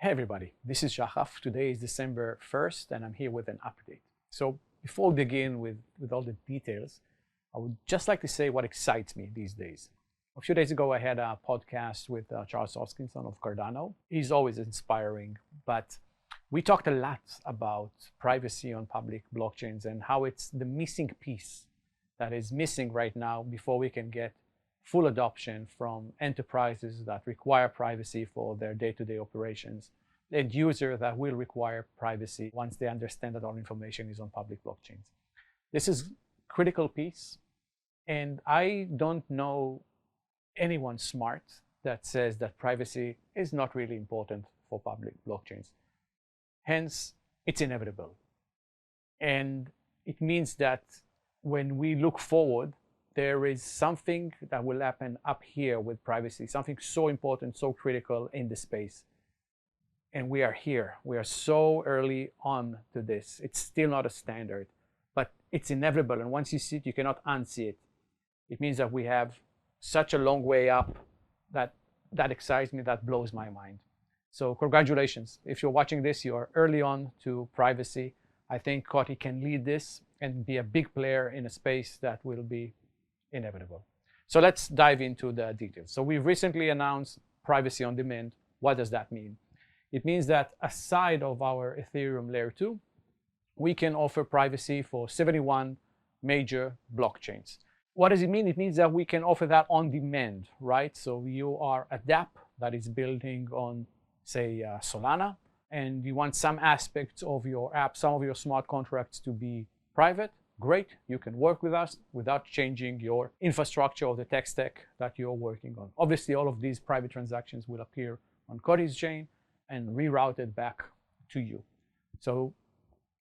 Hey everybody, this is Shahaf. Today is December 1st and I'm here with an update. So before we begin with all the details, I would just like to say what excites me these days. A few days ago I had a podcast with Charles Hoskinson of Cardano. He's always inspiring, but we talked a lot about privacy on public blockchains and how it's the missing piece that is missing right now before we can get full adoption from enterprises that require privacy for their day-to-day operations, and users that will require privacy once they understand that all information is on public blockchains. This is a critical piece, and I don't know anyone smart that says that privacy is not really important for public blockchains. Hence, it's inevitable. And it means that when we look forward, there is something that will happen up here with privacy, something so important, so critical in the space. And we are here. We are so early on to this. It's still not a standard, but it's inevitable. And once you see it, you cannot unsee it. It means that we have such a long way up that excites me, that blows my mind. So congratulations. If you're watching this, you are early on to privacy. I think COTI can lead this and be a big player in a space that will be inevitable. So let's dive into the details. So we've recently announced privacy on demand. What does that mean? It means that aside of our Ethereum layer 2, we can offer privacy for 71 major blockchains. What does it mean? It means that we can offer that on demand, right? So you are a dApp that is building on, say, Solana, and you want some aspects of your app, some of your smart contracts to be private. Great, you can work with us without changing your infrastructure or the tech stack that you're working on. Obviously, all of these private transactions will appear on COTI's chain and rerouted back to you. So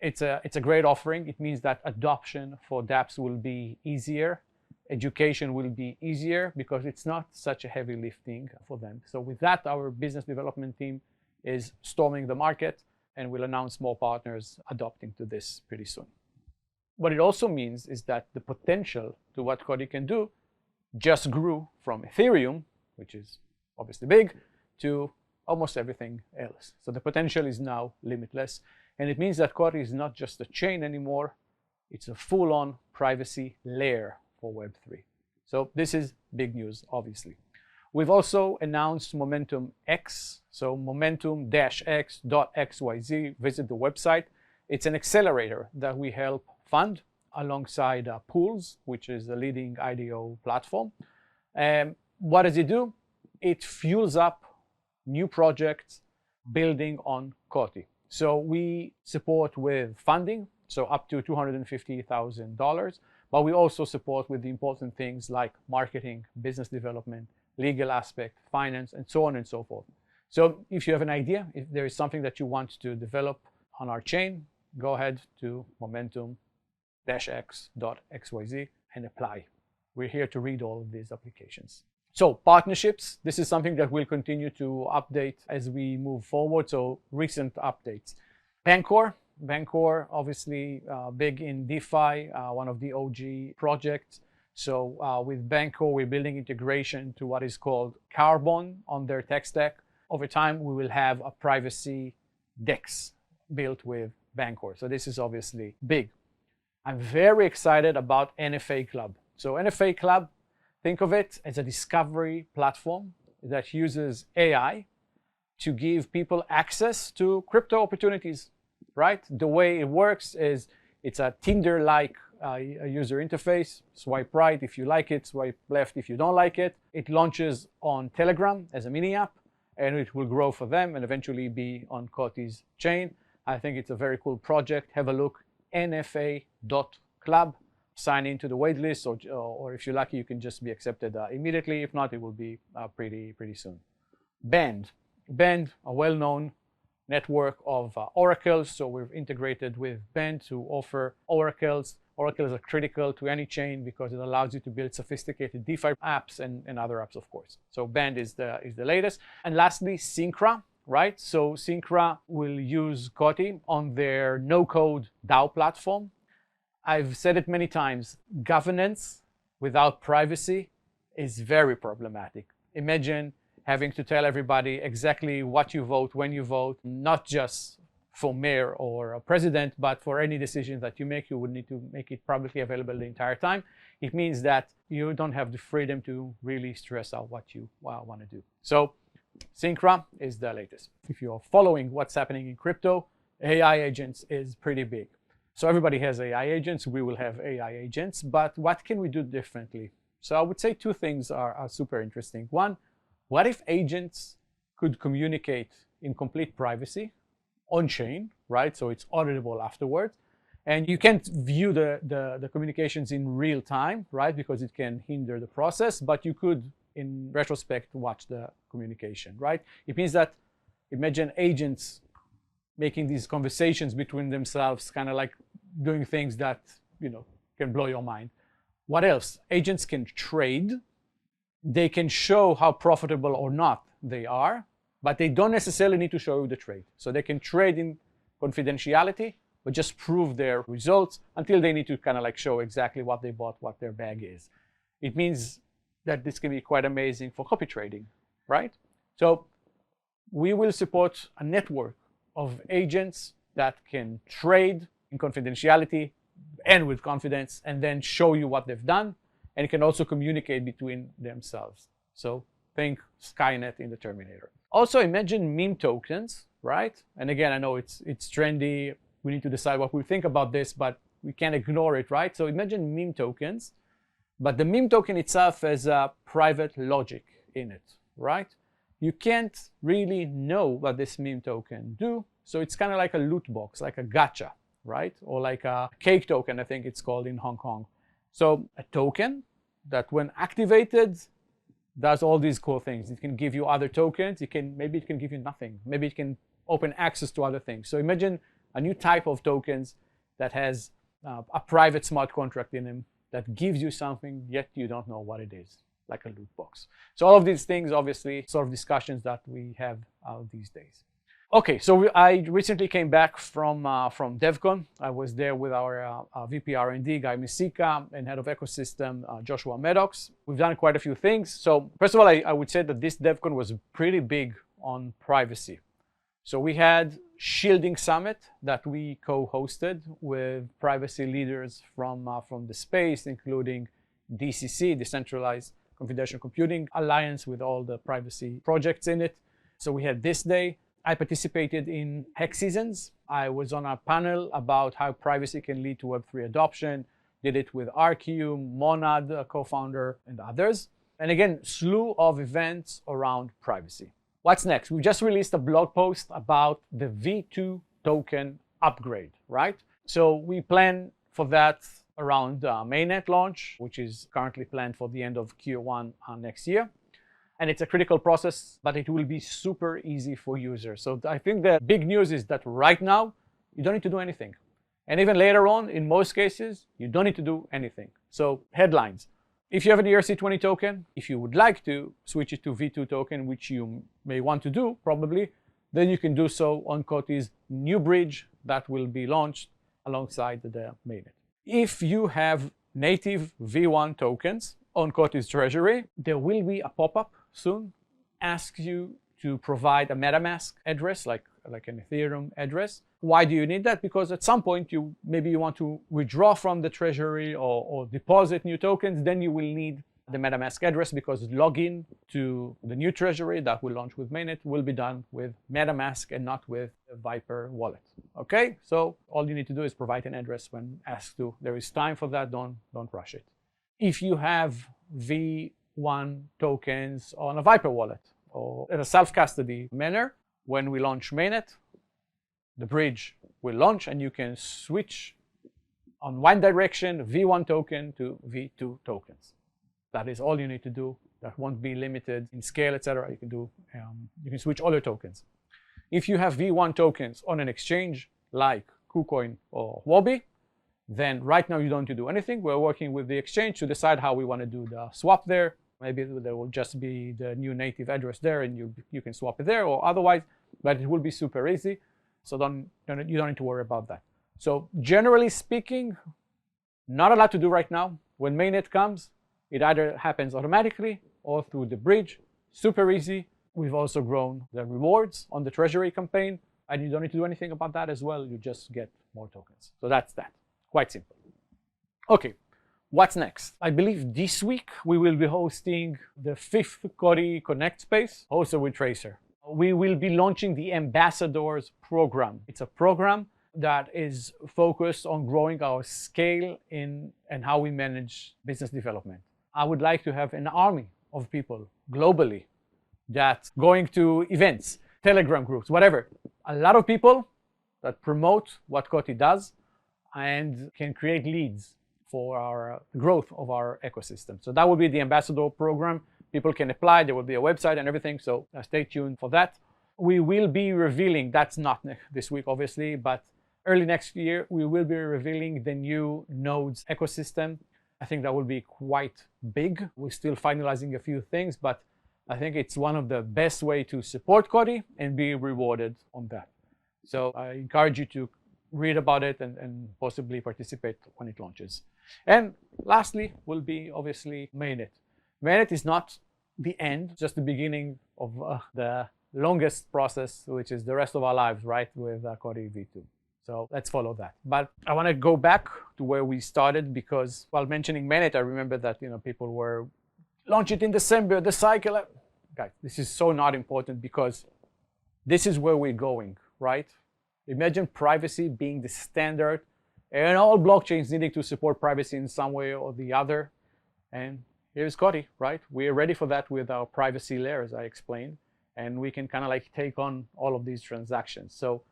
it's a great offering. It means that adoption for dApps will be easier. Education will be easier because it's not such a heavy lifting for them. So with that, our business development team is storming the market and will announce more partners adopting to this pretty soon. What it also means is that the potential to what COTI can do just grew from Ethereum, which is obviously big, to almost everything else. So the potential is now limitless. And it means that COTI is not just a chain anymore, it's a full-on privacy layer for Web3. So this is big news, obviously. We've also announced Momentum X, so momentum-x.xyz. Visit the website. It's an accelerator that we help fund alongside Pools, which is a leading IDO platform. What does it do? It fuels up new projects building on COTI. So we support with funding, so up to $250,000, but we also support with the important things like marketing, business development, legal aspect, finance, and so on and so forth. So if you have an idea, if there is something that you want to develop on our chain, go ahead to momentum-x.xyz and apply. We're here to read all of these applications. So partnerships, this is something that we'll continue to update as we move forward. So recent updates. Bancor, obviously big in DeFi, one of the OG projects. So with Bancor, we're building integration to what is called Carbon on their tech stack. Over time, we will have a privacy DEX built with Bancor. So this is obviously big. I'm very excited about NFA Club. So NFA Club, think of it as a discovery platform that uses AI to give people access to crypto opportunities, right? The way it works is it's a Tinder-like user interface. Swipe right if you like it, swipe left if you don't like it. It launches on Telegram as a mini app, and it will grow for them and eventually be on COTI's chain. I think it's a very cool project. Have a look, nfa.club. Sign into the waitlist, or if you're lucky, you can just be accepted immediately. If not, it will be pretty soon. Band, a well-known network of oracles. So we've integrated with Band to offer oracles. Oracles are critical to any chain because it allows you to build sophisticated DeFi apps and other apps, of course. So Band is the latest. And lastly, Syncra, right? So Syncra will use COTI on their no-code DAO platform. I've said it many times, governance without privacy is very problematic. Imagine having to tell everybody exactly what you vote, when you vote, not just for mayor or a president, but for any decision that you make, you would need to make it publicly available the entire time. It means that you don't have the freedom to really stress out what you want to do. So Syncra is the latest. If you're following what's happening in crypto, AI agents is pretty big. So everybody has AI agents, we will have AI agents, but what can we do differently? So I would say two things are super interesting. One, what if agents could communicate in complete privacy on-chain, right? So it's auditable afterwards. And you can't view the communications in real time, right? Because it can hinder the process, but you could, in retrospect, watch the communication, right? It means that, imagine agents making these conversations between themselves, kind of like doing things that, can blow your mind. What else? Agents can trade. They can show how profitable or not they are, but they don't necessarily need to show you the trade. So they can trade in confidentiality, but just prove their results until they need to kind of like show exactly what they bought, what their bag is. It means that this can be quite amazing for copy trading, right? So we will support a network of agents that can trade in confidentiality and with confidence, and then show you what they've done, and can also communicate between themselves. So think Skynet in the Terminator. Also imagine meme tokens, right? And again, I know it's trendy. We need to decide what we think about this, but we can't ignore it, right? So imagine meme tokens, but the meme token itself has a private logic in it, right? You can't really know what this meme token do. So it's kind of like a loot box, like a gacha, right? Or like a cake token, I think it's called in Hong Kong. So a token that when activated does all these cool things. It can give you other tokens. Maybe it can give you nothing. Maybe it can open access to other things. So imagine a new type of tokens that has a private smart contract in them that gives you something, yet you don't know what it is, like a loot box. So all of these things, obviously, sort of discussions that we have these days. Okay, so I recently came back from Devcon. I was there with our VP R&D, Guy Misika, and head of ecosystem, Joshua Maddox. We've done quite a few things. So first of all, I would say that this Devcon was pretty big on privacy. So we had Shielding Summit that we co-hosted with privacy leaders from the space, including DCC, Decentralized Confidential Computing Alliance, with all the privacy projects in it. So we had this day. I participated in Hack Seasons. I was on a panel about how privacy can lead to Web3 adoption. Did it with RQ, Monad, a co-founder, and others. And again, slew of events around privacy. What's next? We just released a blog post about the V2 token upgrade, right? So we plan for that around mainnet launch, which is currently planned for the end of Q1 next year. And it's a critical process, but it will be super easy for users. So I think the big news is that right now, you don't need to do anything. And even later on, in most cases, you don't need to do anything. So headlines. If you have an ERC20 token, if you would like to switch it to V2 token, which you may want to do probably, then you can do so on COTI's new bridge that will be launched alongside the mainnet. If you have native V1 tokens on COTI's treasury, there will be a pop-up soon, asks you to provide a MetaMask address, like an Ethereum address. Why do you need that? Because at some point, maybe you want to withdraw from the treasury or deposit new tokens, then you will need the MetaMask address, because login to the new treasury that will launch with mainnet will be done with MetaMask and not with a Viper wallet. Okay, so all you need to do is provide an address when asked to. There is time for that, don't rush it. If you have V1 tokens on a Viper wallet or in a self-custody manner, when we launch mainnet, the bridge will launch and you can switch on one direction V1 token to V2 tokens. That is all you need to do. That won't be limited in scale, etc. You can do. You can switch all your tokens. If you have V1 tokens on an exchange like KuCoin or Huobi, then right now you don't need to do anything. We're working with the exchange to decide how we want to do the swap there. Maybe there will just be the new native address there, and you can swap it there, or otherwise. But it will be super easy. So you don't need to worry about that. So generally speaking, not a lot to do right now. When mainnet comes, it either happens automatically or through the bridge. Super easy. We've also grown the rewards on the treasury campaign, and you don't need to do anything about that as well. You just get more tokens. So that's that. Quite simple. Okay, what's next? I believe this week we will be hosting the 5th COTI Connect space, hosted with Tracer. We will be launching the Ambassadors program. It's a program that is focused on growing our scale in and how we manage business development. I would like to have an army of people globally that's going to events, Telegram groups, whatever. A lot of people that promote what COTI does and can create leads for our growth of our ecosystem. So that will be the Ambassador program. People can apply. There will be a website and everything. So stay tuned for that. We will be revealing, that's not this week, obviously, but early next year, we will be revealing the new nodes ecosystem. I think that will be quite big. We're still finalizing a few things, but I think it's one of the best way to support COTI and be rewarded on that. So I encourage you to read about it and possibly participate when it launches. And lastly will be obviously mainnet. Mainnet is not the end, just the beginning of the longest process, which is the rest of our lives, right, with COTI V2. So let's follow that. But I want to go back to where we started, because while mentioning mainnet, I remember that people were launch it in December, the cycle. Guys, this is so not important, because this is where we're going, right? Imagine privacy being the standard and all blockchains needing to support privacy in some way or the other. And here's COTI, right? We're ready for that with our privacy layer, as I explained, and we can kind of like take on all of these transactions. So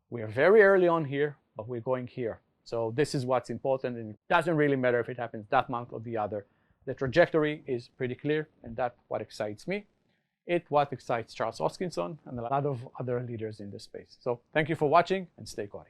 we are very early on here, but we're going here. So this is what's important, and it doesn't really matter if it happens that month or the other. The trajectory is pretty clear, and that's what excites me. It's what excites Charles Hoskinson and a lot of other leaders in this space. So thank you for watching, and stay COTI.